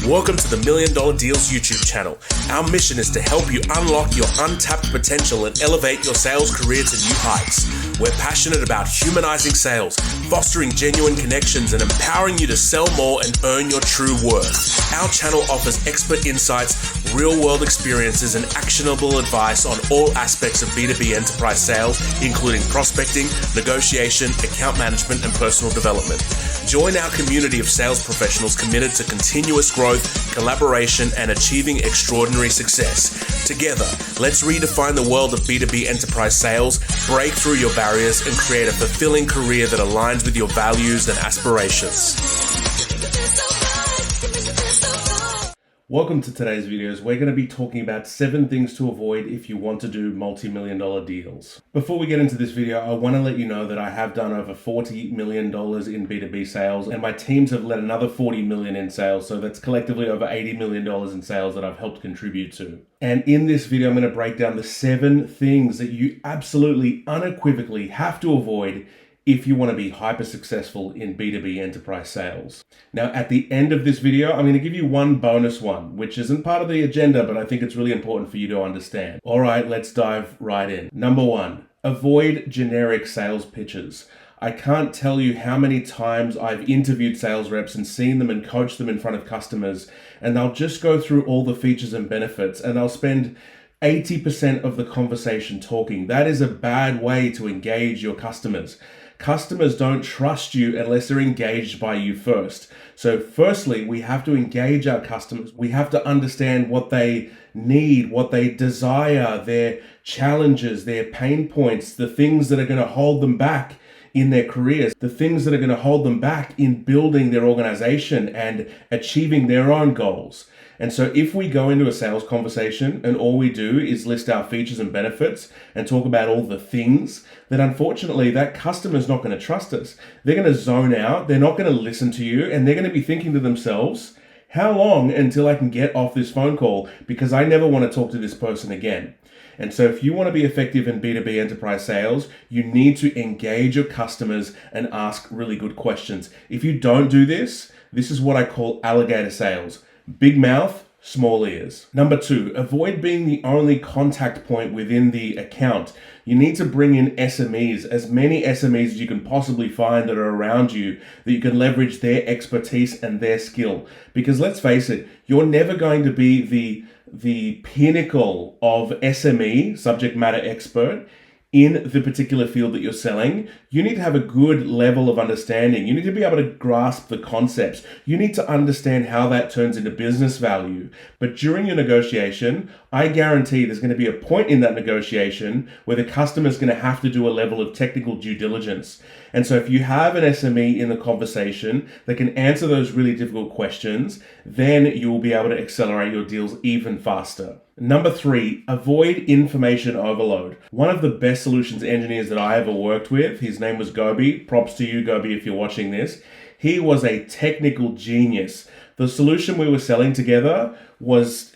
Welcome to the $1 Million Deals YouTube channel. Our mission is to help you unlock your untapped potential and elevate your sales career to new heights. We're passionate about humanizing sales, fostering genuine connections, and empowering you to sell more and earn your true worth. Our channel offers expert insights, real-world experiences, and actionable advice on all aspects of B2B enterprise sales, including prospecting, negotiation, account management, and personal development. Join our community of sales professionals committed to continuous growth, collaboration, and achieving extraordinary success. Together, let's redefine the world of B2B enterprise sales, break through your barriers, and create a fulfilling career that aligns with your values and aspirations. Welcome to today's videos. We're going to be talking about 7 things to avoid if you want to do multi-million-dollar deals. Before we get into this video, I want to let you know that I have done over $40 million in B2B sales, and my teams have led another $40 million in sales. So that's collectively over $80 million in sales that I've helped contribute to. And in this video, I'm going to break down the 7 things that you absolutely unequivocally have to avoid if you want to be hyper successful in B2B enterprise sales. Now, at the end of this video, I'm going to give you one bonus one, which isn't part of the agenda, but I think it's really important for you to understand. All right, let's dive right in. Number 1, avoid generic sales pitches. I can't tell you how many times I've interviewed sales reps and seen them and coached them in front of customers, and they'll just go through all the features and benefits, and they'll spend 80% of the conversation talking. That is a bad way to engage your customers. Customers don't trust you unless they're engaged by you first. So firstly, we have to engage our customers. We have to understand what they need, what they desire, their challenges, their pain points, the things that are going to hold them back in their careers, the things that are going to hold them back in building their organization and achieving their own goals. And so if we go into a sales conversation and all we do is list our features and benefits and talk about all the things, then unfortunately that customer's not going to trust us. They're going to zone out, they're not going to listen to you, and they're going to be thinking to themselves, how long until I can get off this phone call, because I never want to talk to this person again. And so if you want to be effective in B2B enterprise sales, you need to engage your customers and ask really good questions. If you don't do this, this is what I call alligator sales. Big mouth, small ears. Number 2, avoid being the only contact point within the account. You need to bring in SMEs, as many SMEs as you can possibly find that are around you, that you can leverage their expertise and their skill. Because let's face it, you're never going to be the pinnacle of SME, subject matter expert, in the particular field that you're selling. You need to have a good level of understanding. You need to be able to grasp the concepts. You need to understand how that turns into business value. But during your negotiation, I guarantee there's going to be a point in that negotiation where the customer is going to have to do a level of technical due diligence. And so if you have an SME in the conversation that can answer those really difficult questions, then you will be able to accelerate your deals even faster. Number 3, avoid information overload. One of the best solutions engineers that I ever worked with, his name was Gobi. Props to you, Gobi, if you're watching this. He was a technical genius. The solution we were selling together was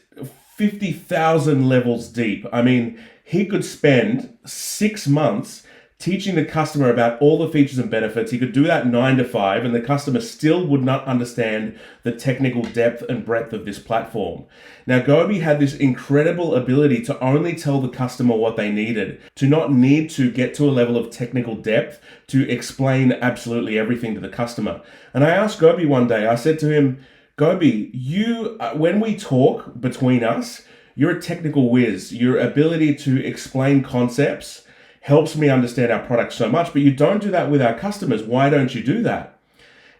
50,000 levels deep. I mean, he could spend 6 months teaching the customer about all the features and benefits. He could do that 9 to 5, and the customer still would not understand the technical depth and breadth of this platform. Now, Gobi had this incredible ability to only tell the customer what they needed, to not need to get to a level of technical depth to explain absolutely everything to the customer. And I asked Gobi one day, I said to him, Gobi, when we talk between us, you're a technical whiz. Your ability to explain concepts helps me understand our product so much, but you don't do that with our customers. Why don't you do that?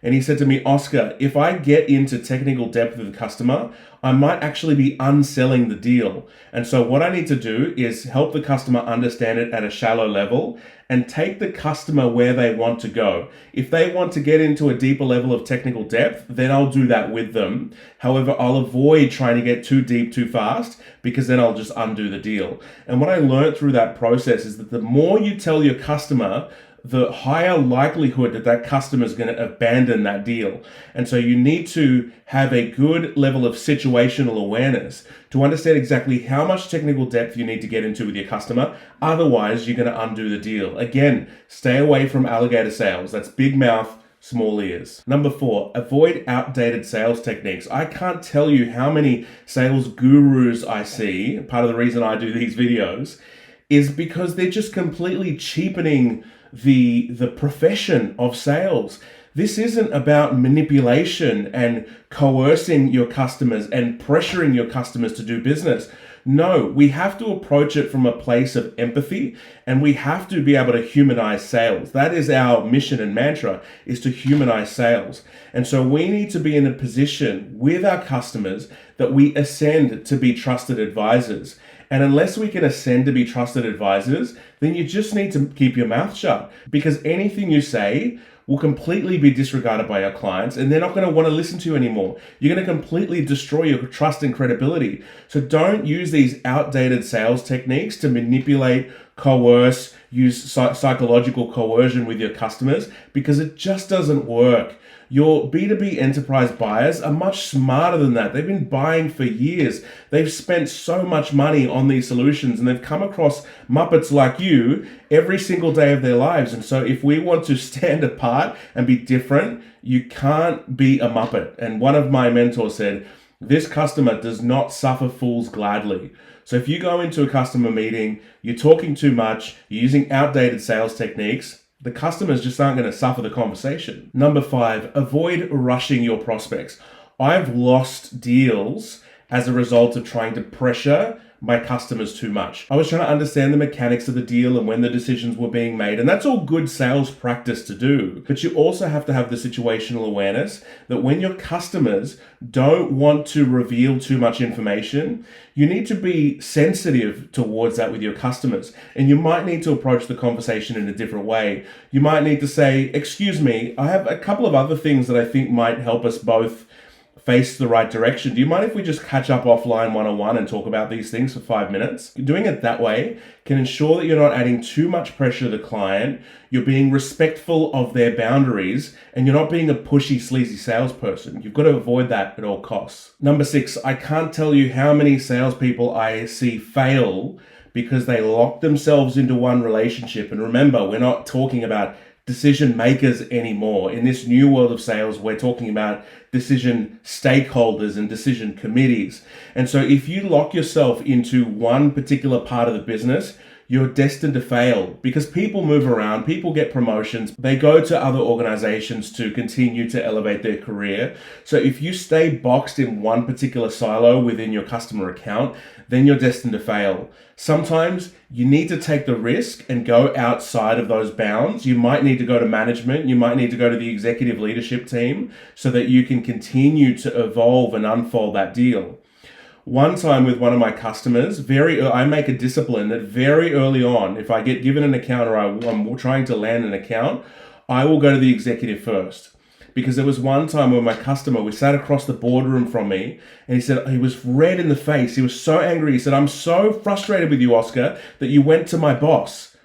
And he said to me, Oscar, if I get into technical depth with the customer, I might actually be unselling the deal. And so what I need to do is help the customer understand it at a shallow level and take the customer where they want to go. If they want to get into a deeper level of technical depth, then I'll do that with them. However, I'll avoid trying to get too deep too fast, because then I'll just undo the deal. And what I learned through that process is that the more you tell your customer, the higher likelihood that that customer is going to abandon that deal. And so you need to have a good level of situational awareness to understand exactly how much technical depth you need to get into with your customer. Otherwise, you're going to undo the deal. Again, stay away from alligator sales. That's big mouth, small ears. Number 4, avoid outdated sales techniques. I can't tell you how many sales gurus I see. Part of the reason I do these videos is because they're just completely cheapening the profession of sales. This isn't about manipulation and coercing your customers and pressuring your customers to do business. No, we have to approach it from a place of empathy, and we have to be able to humanize sales. That is our mission and mantra, is to humanize sales. And so we need to be in a position with our customers that we ascend to be trusted advisors. And unless we can ascend to be trusted advisors, then you just need to keep your mouth shut, because anything you say will completely be disregarded by our clients, and they're not going to want to listen to you anymore. You're going to completely destroy your trust and credibility. So don't use these outdated sales techniques to manipulate, coerce, use psychological coercion with your customers, because it just doesn't work. Your B2B enterprise buyers are much smarter than that. They've been buying for years. They've spent so much money on these solutions, and they've come across Muppets like you every single day of their lives. And so if we want to stand apart and be different, you can't be a Muppet. And one of my mentors said, this customer does not suffer fools gladly. So if you go into a customer meeting, you're talking too much, you're using outdated sales techniques, the customers just aren't going to suffer the conversation. Number 5, avoid rushing your prospects. I've lost deals as a result of trying to pressure my customers too much. I was trying to understand the mechanics of the deal and when the decisions were being made, and that's all good sales practice to do. But you also have to have the situational awareness that when your customers don't want to reveal too much information, you need to be sensitive towards that with your customers. And you might need to approach the conversation in a different way. You might need to say, excuse me, I have a couple of other things that I think might help us both face the right direction. Do you mind if we just catch up offline one-on-one and talk about these things for 5 minutes? Doing it that way can ensure that you're not adding too much pressure to the client, you're being respectful of their boundaries, and you're not being a pushy, sleazy salesperson. You've got to avoid that at all costs. Number 6, I can't tell you how many salespeople I see fail because they lock themselves into one relationship. And remember, we're not talking about decision makers anymore. In this new world of sales, we're talking about decision stakeholders and decision committees. And so if you lock yourself into one particular part of the business, you're destined to fail, because people move around, people get promotions, they go to other organizations to continue to elevate their career. So if you stay boxed in one particular silo within your customer account, then you're destined to fail. Sometimes you need to take the risk and go outside of those bounds. You might need to go to management, you might need to go to the executive leadership team so that you can continue to evolve and unfold that deal. One time with one of my customers, I make a discipline that very early on, if I get given an account or I'm trying to land an account, I will go to the executive first. Because there was one time when my customer, we sat across the boardroom from me, and he said, he was red in the face. He was so angry. He said, I'm so frustrated with you, Oscar, that you went to my boss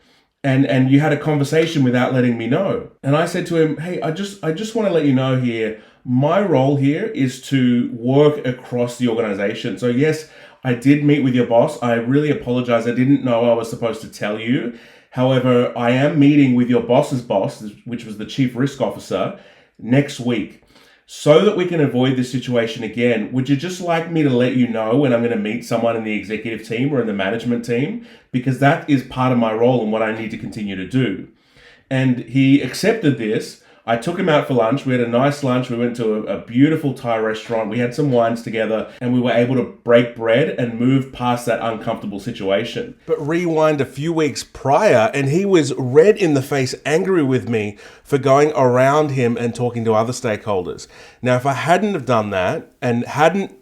and you had a conversation without letting me know. And I said to him, hey, I just want to let you know here, my role here is to work across the organization. So yes, I did meet with your boss. I really apologize. I didn't know I was supposed to tell you. However, I am meeting with your boss's boss, which was the chief risk officer, next week. So that we can avoid this situation again, would you just like me to let you know when I'm going to meet someone in the executive team or in the management team? Because that is part of my role and what I need to continue to do. And he accepted this. I took him out for lunch. We had a nice lunch. We went to a beautiful Thai restaurant. We had some wines together, and we were able to break bread and move past that uncomfortable situation. But rewind a few weeks prior, and he was red in the face, angry with me for going around him and talking to other stakeholders. Now, if I hadn't have done that and hadn't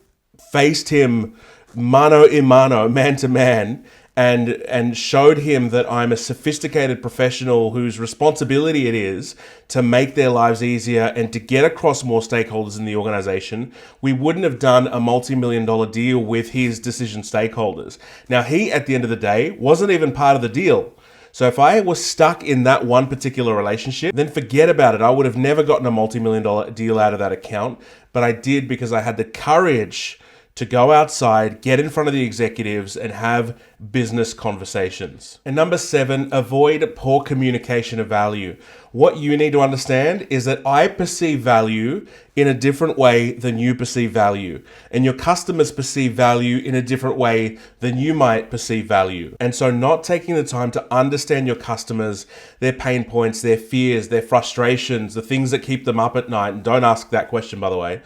faced him mano a mano, man to man, and showed him that I'm a sophisticated professional whose responsibility it is to make their lives easier and to get across more stakeholders in the organization, we wouldn't have done a multi-million-dollar deal with his decision stakeholders. Now, he, at the end of the day, wasn't even part of the deal. So if I was stuck in that one particular relationship, then forget about it. I would have never gotten a multi-million-dollar deal out of that account, but I did because I had the courage to go outside, get in front of the executives, and have business conversations. And number 7, avoid poor communication of value. What you need to understand is that I perceive value in a different way than you perceive value, and your customers perceive value in a different way than you might perceive value. And so not taking the time to understand your customers, their pain points, their fears, their frustrations, the things that keep them up at night, and don't ask that question, by the way.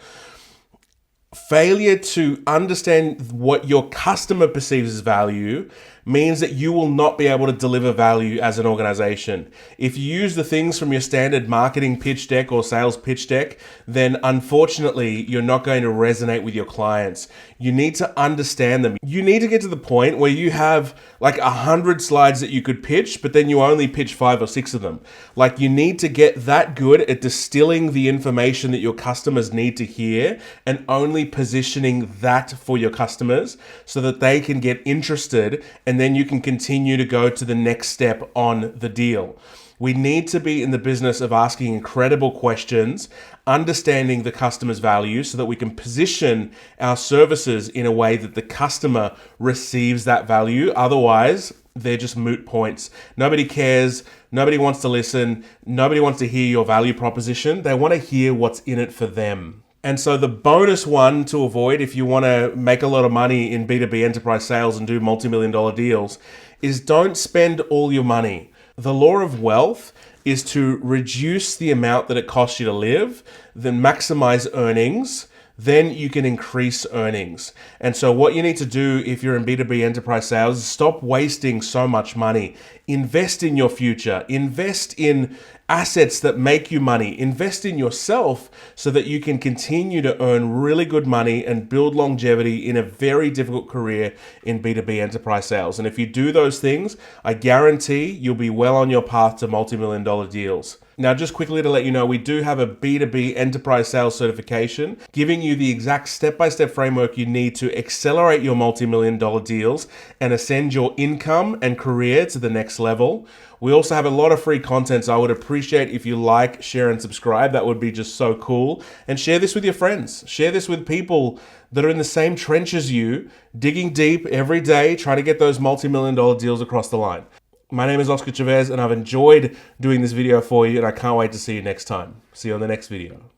Failure to understand what your customer perceives as value means that you will not be able to deliver value as an organization. If you use the things from your standard marketing pitch deck or sales pitch deck, then unfortunately, you're not going to resonate with your clients. You need to understand them. You need to get to the point where you have like 100 slides that you could pitch, but then you only pitch 5 or 6 of them. Like, you need to get that good at distilling the information that your customers need to hear and only positioning that for your customers so that they can get interested, and then you can continue to go to the next step on the deal. We need to be in the business of asking incredible questions, understanding the customer's value so that we can position our services in a way that the customer receives that value. Otherwise, they're just moot points. Nobody cares. Nobody wants to listen. Nobody wants to hear your value proposition. They want to hear what's in it for them. And so the bonus one to avoid if you want to make a lot of money in B2B enterprise sales and do multi-million-dollar deals is don't spend all your money. The law of wealth is to reduce the amount that it costs you to live, then maximize earnings, then you can increase earnings. And so what you need to do if you're in B2B enterprise sales is stop wasting so much money. Invest in your future. Invest in assets that make you money. Invest in yourself so that you can continue to earn really good money and build longevity in a very difficult career in B2B enterprise sales. And if you do those things, I guarantee you'll be well on your path to multi-million-dollar deals. Now, just quickly to let you know, we do have a B2B enterprise sales certification, giving you the exact step-by-step framework you need to accelerate your multi-million-dollar deals and ascend your income and career to the next level. We also have a lot of free content, so I would appreciate if you like, share, and subscribe. That would be just so cool. And share this with your friends. Share this with people that are in the same trench as you, digging deep every day, trying to get those multi-million-dollar deals across the line. My name is Oscar Chavez, and I've enjoyed doing this video for you, and I can't wait to see you next time. See you on the next video.